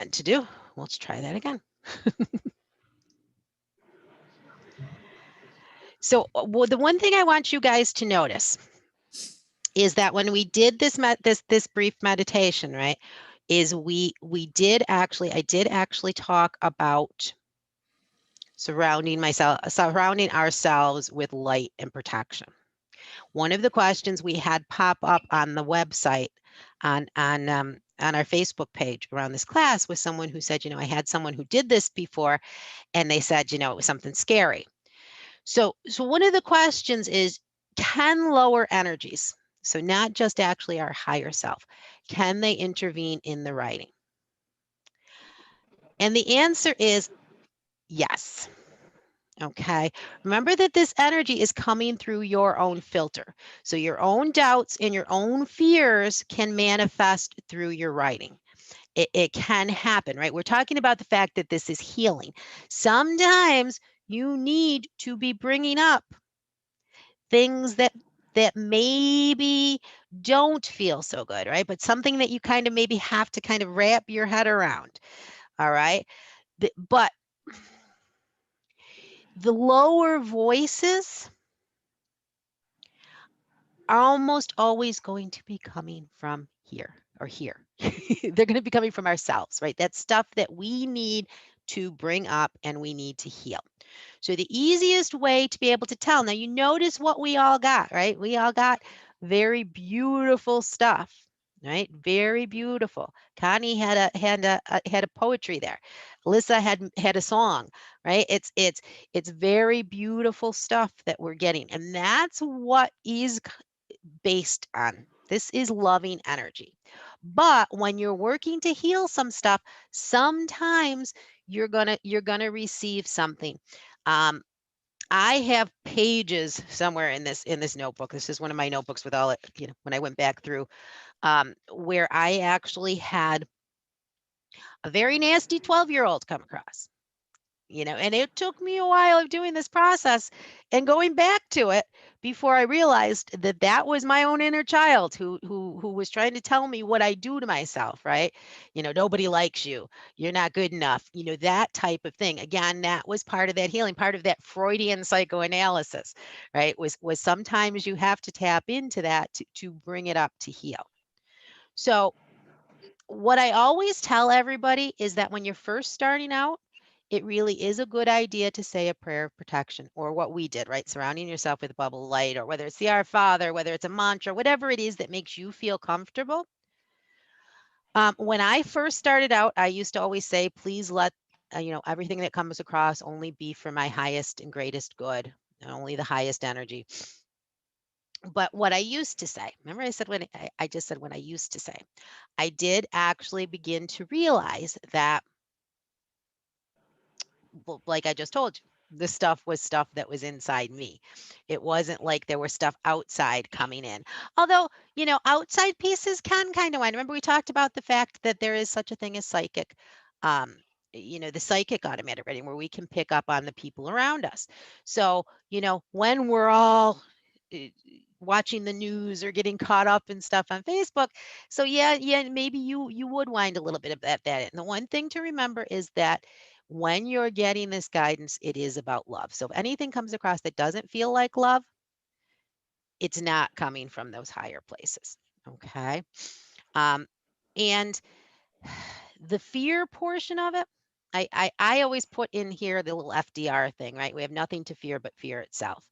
meant to do. Let's try that again. So the one thing I want you guys to notice is that when we did this brief meditation, right, is we did actually, I did actually talk about surrounding ourselves with light and protection. One of the questions we had pop up on the website on our Facebook page around this class was someone who said, I had someone who did this before, and they said, it was something scary. So one of the questions is, can lower energies, so not just actually our higher self, can they intervene in the writing? And the answer is yes. Okay. Remember that this energy is coming through your own filter. So your own doubts and your own fears can manifest through your writing. It can happen, right? We're talking about the fact that this is healing. Sometimes you need to be bringing up things that maybe don't feel so good, right? But something that you kind of maybe have to kind of wrap your head around. All right. But the lower voices are almost always going to be coming from here or here. They're going to be coming from ourselves, right? That's stuff that we need to bring up and we need to heal. So the easiest way to be able to tell, now you notice what we all got, right? We all got very beautiful stuff, right? Very beautiful. Connie had a poetry there. Alyssa had a song, right? It's very beautiful stuff that we're getting, and that's what is based on. This is loving energy. But when you're working to heal some stuff, sometimes you're gonna receive something. Um, I have pages somewhere in this notebook. This is one of my notebooks with all it, when I went back through, where I actually had a very nasty 12-year-old come across. And it took me a while of doing this process and going back to it before I realized that that was my own inner child who was trying to tell me what I do to myself, right? Nobody likes you. You're not good enough. That type of thing. Again, that was part of that healing, part of that Freudian psychoanalysis, right? Was sometimes you have to tap into that to bring it up to heal. So what I always tell everybody is that when you're first starting out, it really is a good idea to say a prayer of protection, or what we did, right? Surrounding yourself with a bubble of light, or whether it's the Our Father, whether it's a mantra, whatever it is that makes you feel comfortable. When I first started out, I used to always say, please let everything that comes across only be for my highest and greatest good, and only the highest energy. But what I used to say, remember I said I just said when I used to say, I did actually begin to realize that, well, like I just told you, this stuff was stuff that was inside me. It wasn't like there was stuff outside coming in. Although, outside pieces can kind of wind. Remember, we talked about the fact that there is such a thing as psychic, um, the psychic automatic reading, where we can pick up on the people around us. So, when we're all uh, watching the news or getting caught up in stuff on Facebook, so yeah, maybe you would wind a little bit of that in. The one thing to remember is that when you're getting this guidance, it is about love. So if anything comes across that doesn't feel like love, it's not coming from those higher places. Okay. Um, and the fear portion of it, I always put in here the little FDR thing, right? We have nothing to fear but fear itself.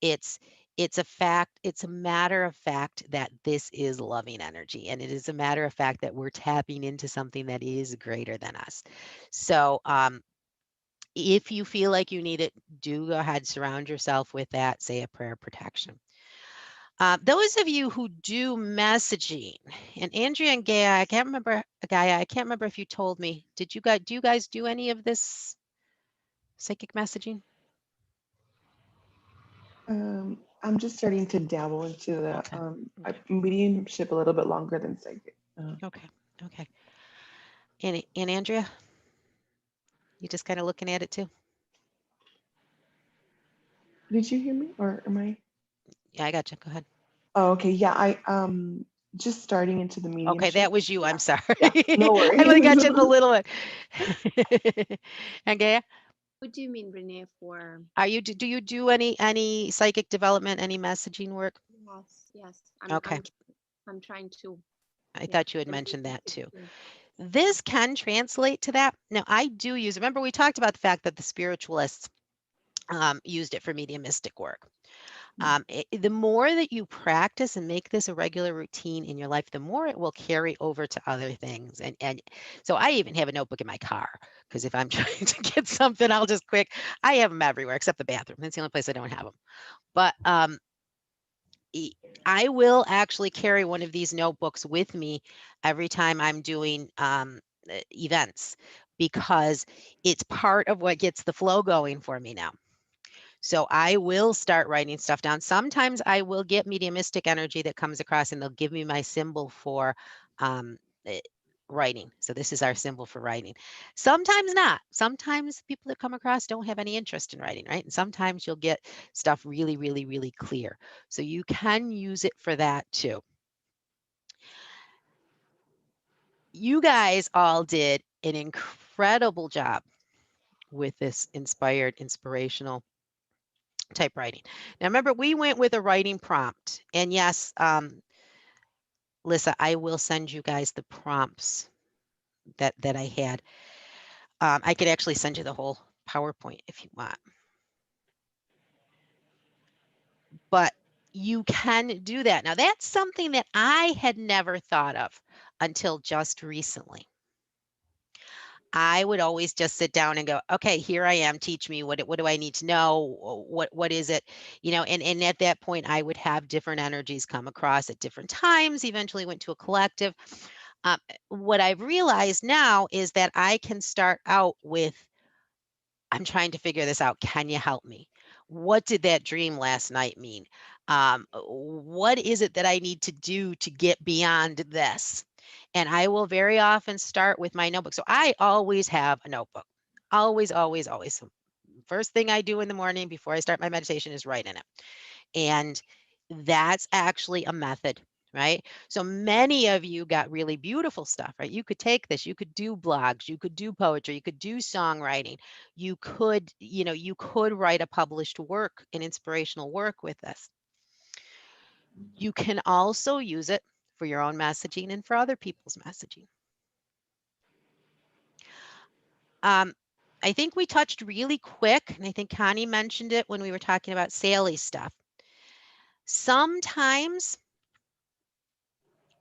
It's it's a fact, it's a matter of fact that this is loving energy. And it is a matter of fact that we're tapping into something that is greater than us. So if you feel like you need it, do go ahead, surround yourself with that, say a prayer of protection. Those of you who do messaging, and Andrea and Gaia, I can't remember if you told me, do you guys do any of this psychic messaging? I'm just starting to dabble into the Okay. Okay. mediumship a little bit longer than psychic. Okay. Okay. And Andrea, you just kind of looking at it too? Did you hear me or am I? Yeah, I got you. Go ahead. Oh, okay. Yeah, just starting into the Okay, mediumship. that was you. Yeah. I'm sorry. Yeah. No I only got you in the worries. little one. Okay. What do you mean, Renee, for? Are you do you do any psychic development, any messaging work? Yes, yes. Okay. I'm trying to. I Yeah. thought you had I'm mentioned looking that too. to. This can translate to that. Now, I do use, remember we talked about the fact that the spiritualists used it for mediumistic work. The more that you practice and make this a regular routine in your life, the more it will carry over to other things. And so I even have a notebook in my car because if I'm trying to get something, I'll just quick. I have them everywhere except the bathroom. That's the only place I don't have them. But I will actually carry one of these notebooks with me every time I'm doing events because it's part of what gets the flow going for me now. So I will start writing stuff down. Sometimes I will get mediumistic energy that comes across and they'll give me my symbol for um, eh, writing. So this is our symbol for writing. Sometimes not. Sometimes people that come across don't have any interest in writing, right? And sometimes you'll get stuff really, really, really clear. So you can use it for that too. You guys all did an incredible job with this inspirational type writing. Now, remember, we went with a writing prompt. And yes, Lissa, I will send you guys the prompts that I had. I could actually send you the whole PowerPoint if you want. But you can do that. Now, that's something that I had never thought of until just recently. I would always just sit down and go, okay, here I am. Teach me what do I need to know? What is it? You know, and at that point, I would have different energies come across at different times. Eventually, went to a collective. What I've realized now is that I can start out with, I'm trying to figure this out. Can you help me? What did that dream last night mean? What is it that I need to do to get beyond this? And I will very often start with my notebook. So I always have a notebook. Always, always, always. So first thing I do in the morning before I start my meditation is write in it. And that's actually a method, right? So many of you got really beautiful stuff, right? You could take this, you could do blogs, you could do poetry, you could do songwriting, you could, you could write a published work, an inspirational work with this. You can also use it for your own messaging and for other people's messaging. I think we touched really quick, and I think Connie mentioned it when we were talking about Sally's stuff. Sometimes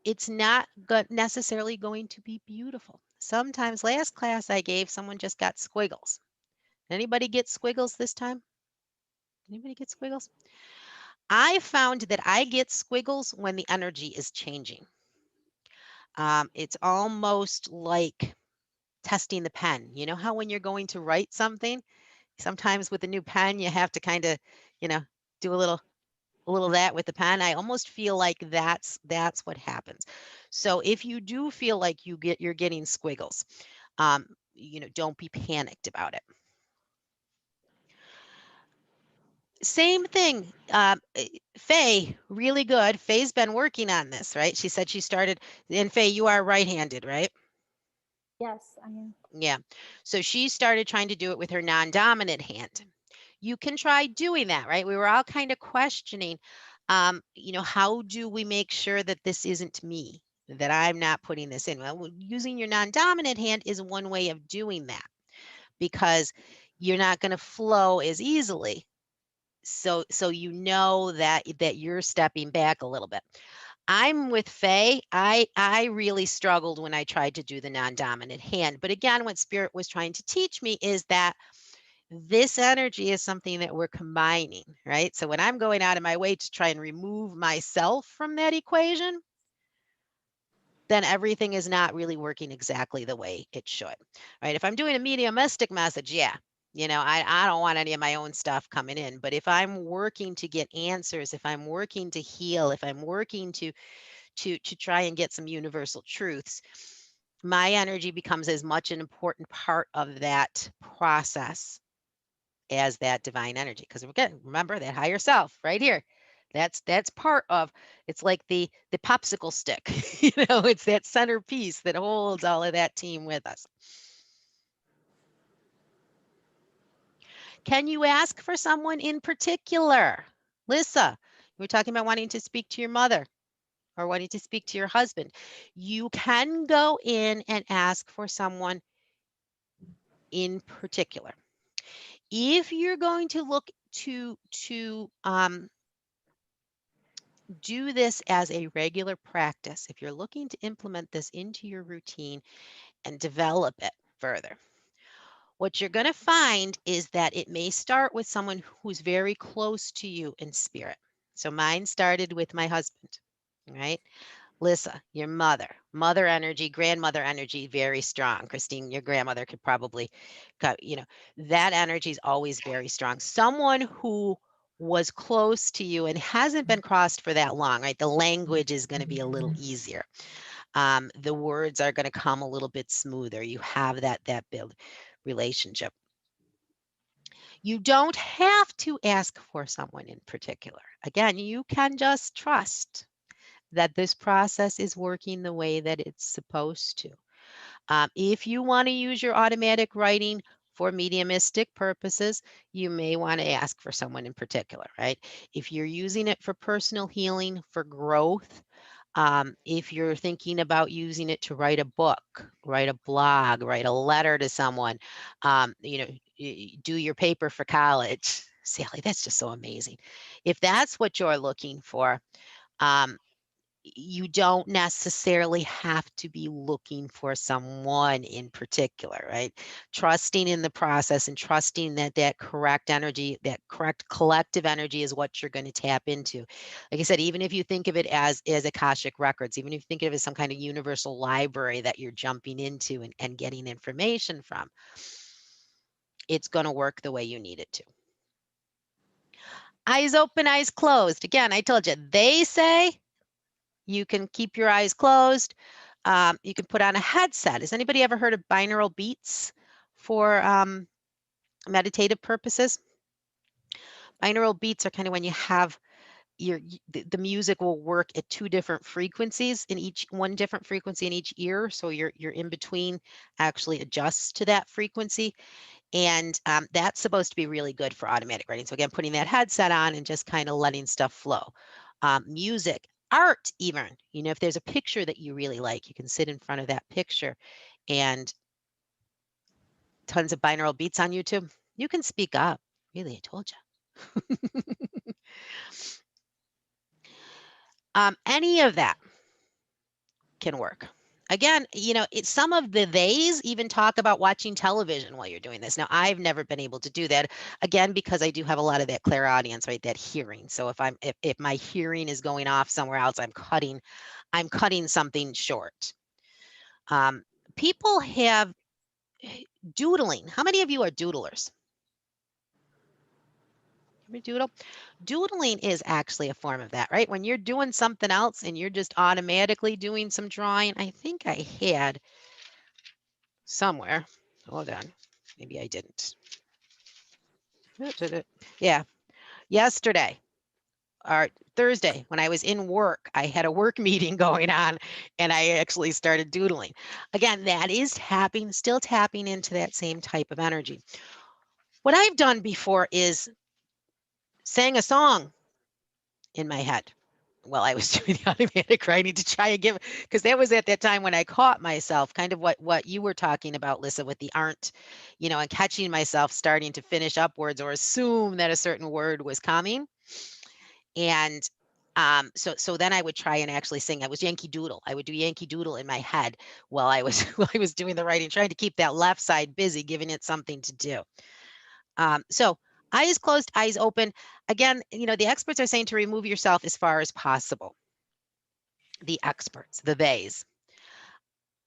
it's not necessarily going to be beautiful. Sometimes last class I gave, someone just got squiggles. Anybody get squiggles this time? Anybody get squiggles? I found that I get squiggles when the energy is changing. It's almost like testing the pen. You know how when you're going to write something, sometimes with a new pen, you have to kind of, do a little of that with the pen. I almost feel like that's what happens. So if you do feel like you're getting squiggles, don't be panicked about it. Same thing. Faye, really good. Faye's been working on this, right? She said she started, and Faye, you are right-handed, right? Yes, I am. Yeah. So she started trying to do it with her non-dominant hand. You can try doing that, right? We were all kind of questioning, how do we make sure that this isn't me, that I'm not putting this in? Well, using your non-dominant hand is one way of doing that because you're not going to flow as easily. So you know that you're stepping back a little bit. I'm with Faye. I really struggled when I tried to do the non-dominant hand. But again, what Spirit was trying to teach me is that this energy is something that we're combining, right? So when I'm going out of my way to try and remove myself from that equation, then everything is not really working exactly the way it should, right? If I'm doing a mediumistic message, yeah, I don't want any of my own stuff coming in. But if I'm working to get answers, if I'm working to heal, if I'm working to try and get some universal truths, my energy becomes as much an important part of that process as that divine energy. Because again, remember that higher self right here, That's part of, it's like the popsicle stick, it's that centerpiece that holds all of that team with us. Can you ask for someone in particular? Lisa, you were talking about wanting to speak to your mother or wanting to speak to your husband. You can go in and ask for someone in particular. If you're going to look to do this as a regular practice, if you're looking to implement this into your routine and develop it further, what you're going to find is that it may start with someone who's very close to you in spirit. So mine started with my husband, right? Lissa, your mother energy, grandmother energy, very strong. Christine, your grandmother could probably, that energy is always very strong. Someone who was close to you and hasn't been crossed for that long, right? The language is going to be a little easier. The words are going to come a little bit smoother. You have that build relationship. You don't have to ask for someone in particular. Again, you can just trust that this process is working the way that it's supposed to. If you want to use your automatic writing for mediumistic purposes, you may want to ask for someone in particular, right? If you're using it for personal healing, for growth, if you're thinking about using it to write a book, write a blog, write a letter to someone, do your paper for college, Sally, that's just so amazing. If that's what you're looking for, you don't necessarily have to be looking for someone in particular, right? Trusting in the process and trusting that that correct energy, that correct collective energy is what you're going to tap into. Like I said, even if you think of it as Akashic Records, even if you think of it as some kind of universal library that you're jumping into and getting information from, it's going to work the way you need it to. Eyes open, eyes closed. Again, I told you, they say you can keep your eyes closed. You can put on a headset. Has anybody ever heard of binaural beats for meditative purposes? Binaural beats are kind of when you have the music will work at two different frequencies in one different frequency in each ear. So your in between actually adjusts to that frequency. And that's supposed to be really good for automatic writing. So again, putting that headset on and just kind of letting stuff flow. Music, art even, if there's a picture that you really like, you can sit in front of that picture, and tons of binaural beats on YouTube. You can speak up. Really, I told you. Any of that can work. Again, some of the theys even talk about watching television while you're doing this. Now, I've never been able to do that, again, because I do have a lot of that clairaudience, right? That hearing. So if my hearing is going off somewhere else, I'm cutting something short. People have doodling. How many of you are doodlers? Doodle? Doodling is actually a form of that, right? When you're doing something else and you're just automatically doing some drawing. I think I had somewhere. Hold on. Maybe I didn't. Yeah. Yesterday or Thursday, when I was in work, I had a work meeting going on and I actually started doodling. Again, that is still tapping into that same type of energy. What I've done before is sang a song in my head while I was doing the automatic writing to try and give, because that was at that time when I caught myself, kind of what you were talking about, Lissa, with the aren't, and catching myself starting to finish up words or assume that a certain word was coming. And so then I would try and actually sing. I was Yankee Doodle. I would do Yankee Doodle in my head while I was doing the writing, trying to keep that left side busy, giving it something to do. So eyes closed, eyes open. Again, the experts are saying to remove yourself as far as possible. The experts, the theys.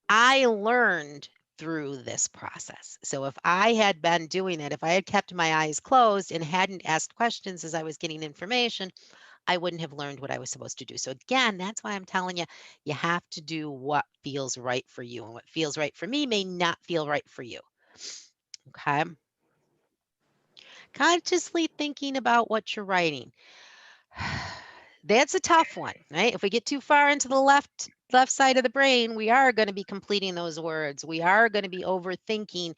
I learned through this process. So if I had been doing it, if I had kept my eyes closed and hadn't asked questions as I was getting information, I wouldn't have learned what I was supposed to do. So again, that's why I'm telling you, you have to do what feels right for you. And what feels right for me may not feel right for you. Okay. Consciously thinking about what you're writing. that's a tough one, right? If we get too far into the left side of the brain, we are going to be completing those words. We are going to be overthinking,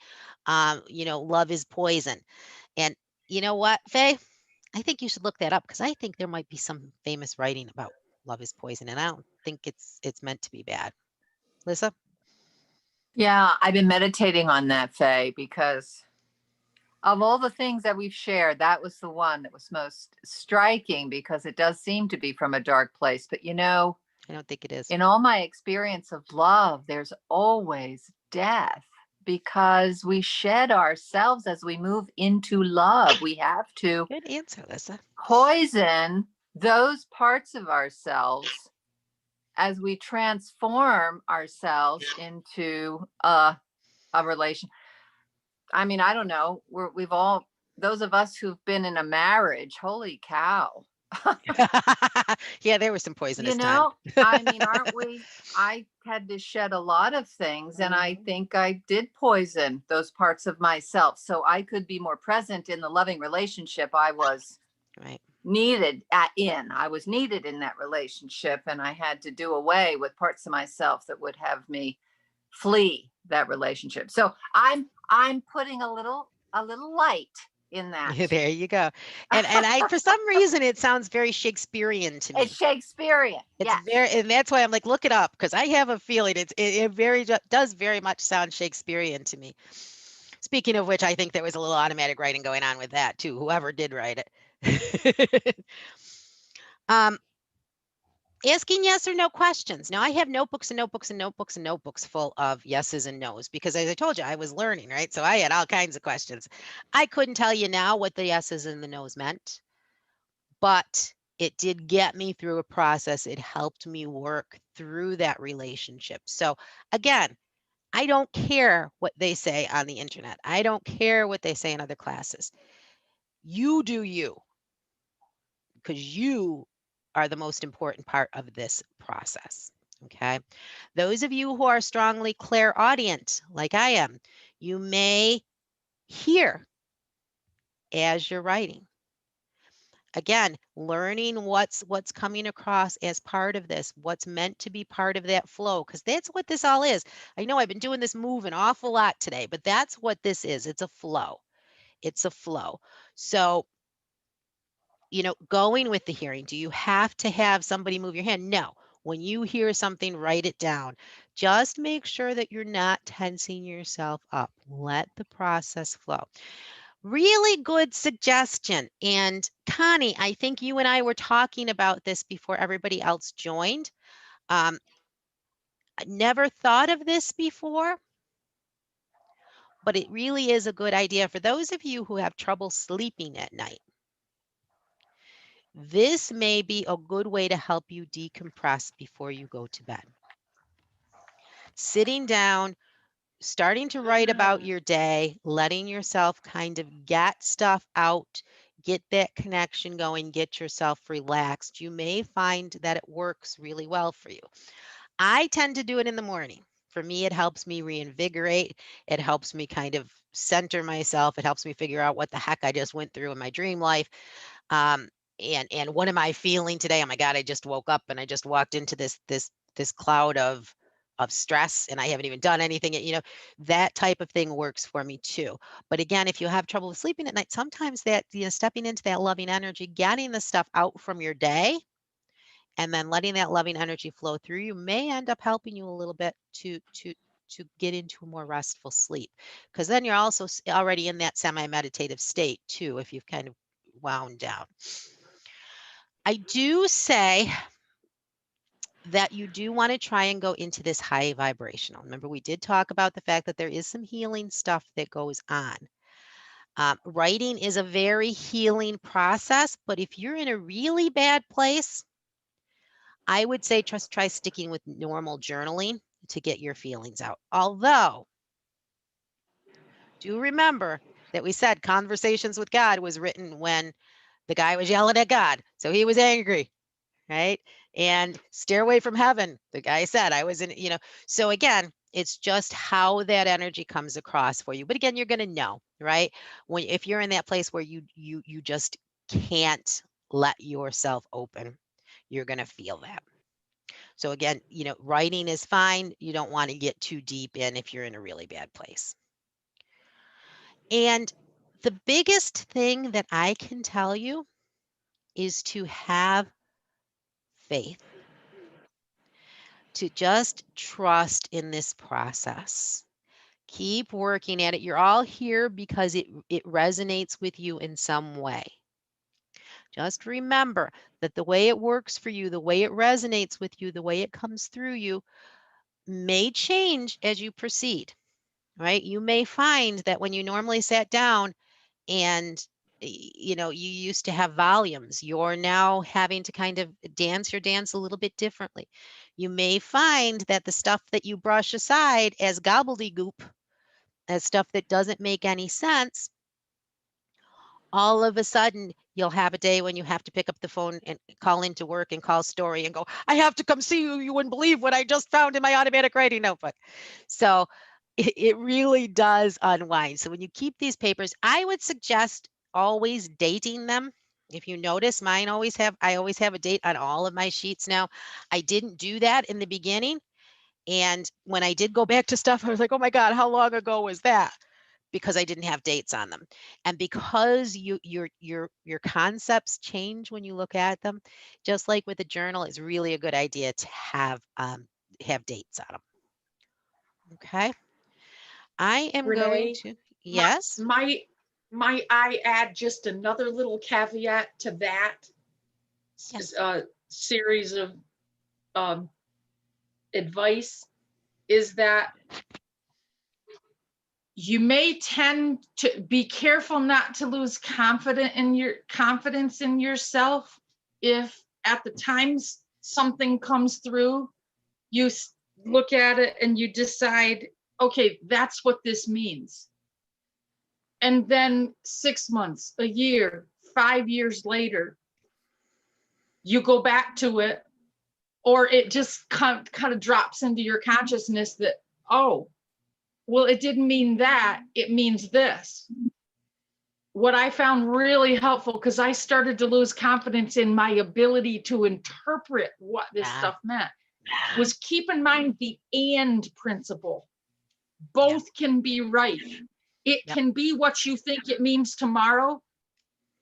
love is poison. And you know what, Faye? I think you should look that up because I think there might be some famous writing about love is poison, and I don't think it's meant to be bad. Lisa? Yeah, I've been meditating on that, Faye, because of all the things that we've shared, that was the one that was most striking because it does seem to be from a dark place. But I don't think it is. in all my experience of love, there's always death because we shed ourselves as we move into love. We have to Good answer, Lisa. poison those parts of ourselves as we transform ourselves into a relation. I mean, I don't know. We've all, those of us who've been in a marriage, holy cow. Yeah, there was some poisonous You time. know, I mean, aren't we? I had to shed a lot of things, and I think I did poison those parts of myself so I could be more present in the loving relationship I was Right. needed in. I was needed in that relationship, and I had to do away with parts of myself that would have me flee that relationship. So I'm putting a little light in that. There you go. And I for some reason it sounds very Shakespearean to me. It's Shakespearean. It's Yes. very, and that's why I'm like, look it up because I have a feeling it does very much sound Shakespearean to me. Speaking of which, I think there was a little automatic writing going on with that too. Whoever did write it. Asking yes or no questions. Now I have notebooks and notebooks and notebooks and notebooks full of yeses and nos because as I told you, I was learning, right? So I had all kinds of questions. I couldn't tell you now what the yeses and the nos meant, but it did get me through a process. It helped me work through that relationship. So again, I don't care what they say on the internet. I don't care what they say in other classes. You do you, because you are the most important part of this process. Okay. Those of you who are strongly clairaudient, like I am, you may hear as you're writing. Again, learning what's coming across as part of this, what's meant to be part of that flow, because that's what this all is. I know I've been doing this move an awful lot today, but that's what this is. It's a flow. It's a flow. So, going with the hearing, do you have to have somebody move your hand? No. When you hear something, write it down. Just make sure that you're not tensing yourself up. Let the process flow. Really good suggestion. And Connie, I think you and I were talking about this before everybody else joined. I never thought of this before, but it really is a good idea for those of you who have trouble sleeping at night. This may be a good way to help you decompress before you go to bed. Sitting down, starting to write about your day, letting yourself kind of get stuff out, get that connection going, get yourself relaxed. You may find that it works really well for you. I tend to do it in the morning. For me, it helps me reinvigorate. It helps me kind of center myself. It helps me figure out what the heck I just went through in my dream life. And what am I feeling today? Oh my God, I just woke up and I just walked into this cloud of stress and I haven't even done anything. That type of thing works for me too. But again, if you have trouble sleeping at night, sometimes that, stepping into that loving energy, getting the stuff out from your day and then letting that loving energy flow through you may end up helping you a little bit to get into a more restful sleep. Because then you're also already in that semi-meditative state too, if you've kind of wound down. I do say that you do want to try and go into this high vibrational. Remember, we did talk about the fact that there is some healing stuff that goes on. Writing is a very healing process, but if you're in a really bad place, I would say just try sticking with normal journaling to get your feelings out. Although, do remember that we said Conversations with God was written when the guy was yelling at God, so he was angry. Right? And Stairway from Heaven, the guy said, I was in, so again, it's just how that energy comes across for you. But again, you're going to know, right? If you're in that place where you just can't let yourself open, you're going to feel that. So again, writing is fine. You don't want to get too deep in if you're in a really bad place. And the biggest thing that I can tell you is to have faith, to just trust in this process. Keep working at it. You're all here because it resonates with you in some way. Just remember that the way it works for you, the way it resonates with you, the way it comes through you may change as you proceed, right? You may find that when you normally sat down and you used to have volumes, you're now having to kind of dance your dance a little bit differently. You may find that the stuff that you brush aside as gobbledygook, as stuff that doesn't make any sense, all of a sudden you'll have a day when you have to pick up the phone and call into work and call Story and go, I have to come see you. You wouldn't believe what I just found in my automatic writing notebook. So it really does unwind. So when you keep these papers, I would suggest always dating them. If you notice, I always have a date on all of my sheets now. I didn't do that in the beginning. And when I did go back to stuff, I was like, oh my God, how long ago was that? Because I didn't have dates on them. And because your concepts change when you look at them, just like with a journal, it's really a good idea to have dates on them. Okay. I am going Renee, to, Mi- yes, Might I add just another little caveat to that yes, series of advice is that you may tend to be careful not to lose confidence in yourself if at the times something comes through, you look at it and you decide, okay, that's what this means. And then 6 months, a year, 5 years later, you go back to it, or it just kind of drops into your consciousness that, oh, well, it didn't mean that, it means this. What I found really helpful, because I started to lose confidence in my ability to interpret what this stuff meant, was keep in mind the and principle. Both can be right. It can be what you think it means tomorrow,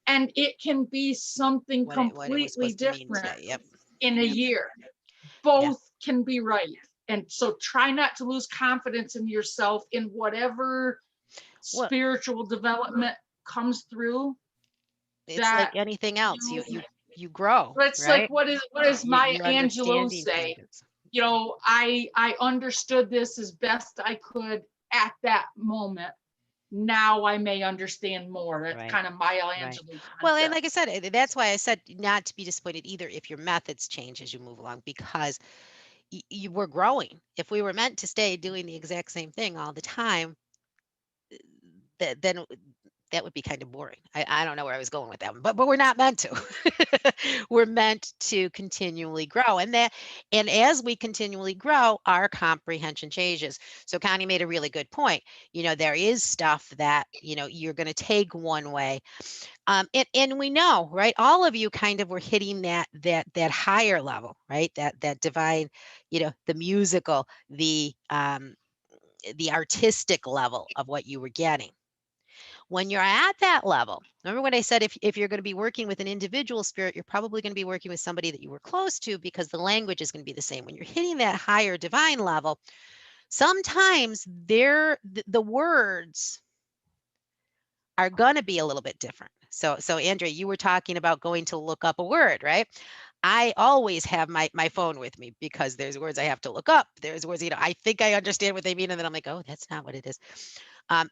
and it can be something what it was completely supposed to mean different today. Yep. in a Yep. year. Both can be right. And so try not to lose confidence in yourself in whatever Well, spiritual development comes through. it's that like anything else. you- You grow, It's right? like, what does Maya You're Angelou understanding say? things. You know, I understood this as best I could at that moment. Now I may understand more. That's Right. kind of Maya Right. Angelou Well, and concept. like I said, that's why I said not to be disappointed either if your methods change as you move along, because you were growing. If we were meant to stay doing the exact same thing all the time, then that would be kind of boring. I don't know where I was going with that one, but we're not meant to. We're meant to continually grow, and as we continually grow, our comprehension changes. So Connie made a really good point. There is stuff that you're going to take one way, and we know, right? All of you kind of were hitting that higher level, right? That divine, the musical, the artistic level of what you were getting. When you're at that level, remember what I said, if you're going to be working with an individual spirit, you're probably going to be working with somebody that you were close to, because the language is going to be the same. When you're hitting that higher divine level, sometimes the words are going to be a little bit different. So Andrea, you were talking about going to look up a word, right? I always have my phone with me, because there's words I have to look up. There's words, I think I understand what they mean, and then I'm like, oh, that's not what it is.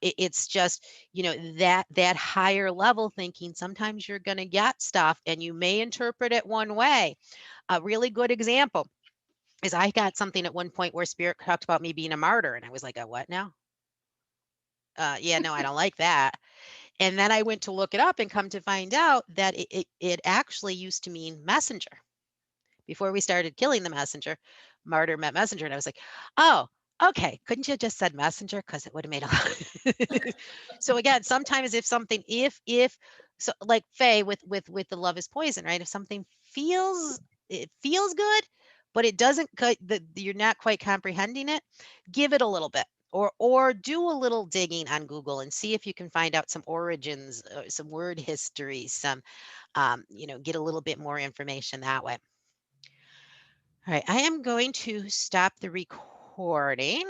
It's just, that higher level thinking. Sometimes you're going to get stuff and you may interpret it one way. A really good example is I got something at one point where Spirit talked about me being a martyr, and I was like, a what now? Yeah, no, I don't like that. And then I went to look it up and come to find out that it actually used to mean messenger. Before we started killing the messenger, martyr met messenger. And I was like, oh, okay. Couldn't you have just said messenger? Because it would have made a lot. So again, sometimes if something, if so like Faye with the love is poison, right? If something feels it feels good, but it doesn't you're not quite comprehending it, give it a little bit. Or do a little digging on Google and see if you can find out some origins, some word history, some get a little bit more information that way. All right, I am going to stop the recording.